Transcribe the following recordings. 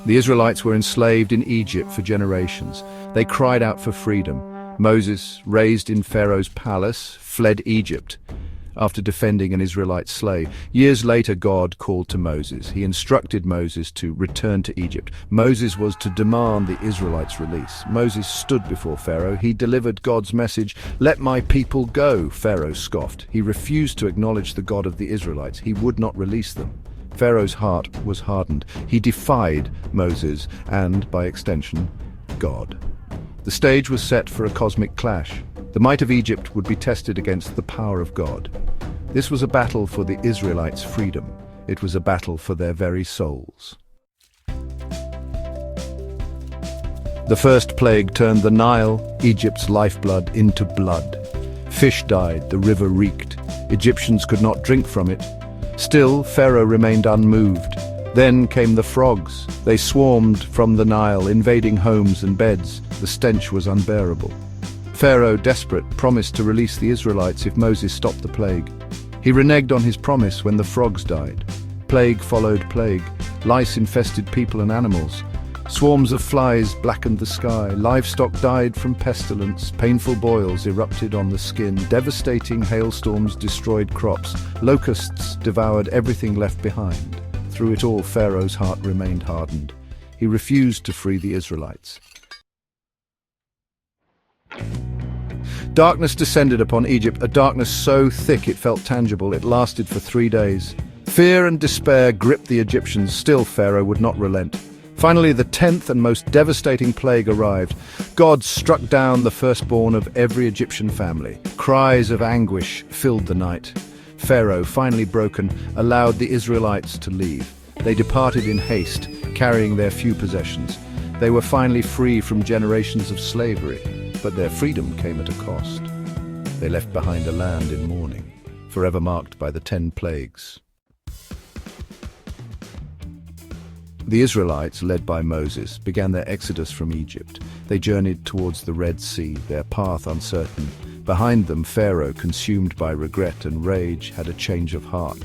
The Israelites were enslaved in Egypt for generations. They cried out for freedom. Moses, raised in Pharaoh's palace, fled Egypt after defending an Israelite slave. Years later, God called to Moses. He instructed Moses to return to Egypt. Moses was to demand the Israelites' release. Moses stood before Pharaoh. He delivered God's message, "Let my people go." Pharaoh scoffed. He refused to acknowledge the God of the Israelites. He would not release them. Pharaoh's heart was hardened. He defied Moses and, by extension, God. The stage was set for a cosmic clash. The might of Egypt would be tested against the power of God. This was a battle for the Israelites' freedom. It was a battle for their very souls. The first plague turned the Nile, Egypt's lifeblood, into blood. Fish died, the river reeked. Egyptians could not drink from it. Still, Pharaoh remained unmoved. Then came the frogs. They swarmed from the Nile, invading homes and beds. The stench was unbearable. Pharaoh, desperate, promised to release the Israelites if Moses stopped the plague. He reneged on his promise when the frogs died. Plague followed plague. Lice infested people and animals. Swarms of flies blackened the sky. Livestock died from pestilence. Painful boils erupted on the skin. Devastating hailstorms destroyed crops. Locusts devoured everything left behind. Through it all, Pharaoh's heart remained hardened. He refused to free the Israelites. Darkness descended upon Egypt, a darkness so thick it felt tangible. It lasted for 3 days. Fear and despair gripped the Egyptians. Still, Pharaoh would not relent. Finally, the 10th and most devastating plague arrived. God struck down the firstborn of every Egyptian family. Cries of anguish filled the night. Pharaoh, finally broken, allowed the Israelites to leave. They departed in haste, carrying their few possessions. They were finally free from generations of slavery, but their freedom came at a cost. They left behind a land in mourning, forever marked by the 10 plagues. The Israelites, led by Moses, began their exodus from Egypt. They journeyed towards the Red Sea, their path uncertain. Behind them, Pharaoh, consumed by regret and rage, had a change of heart.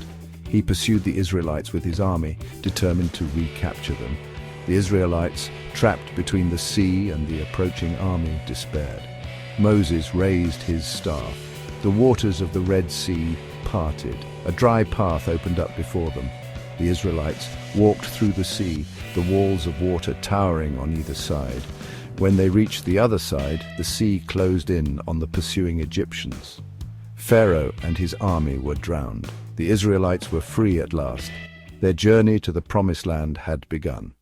He pursued the Israelites with his army, determined to recapture them. The Israelites, trapped between the sea and the approaching army, despaired. Moses raised his staff. The waters of the Red Sea parted. A dry path opened up before them. The Israelites walked through the sea, the walls of water towering on either side. When they reached the other side, the sea closed in on the pursuing Egyptians. Pharaoh and his army were drowned. The Israelites were free at last. Their journey to the Promised Land had begun.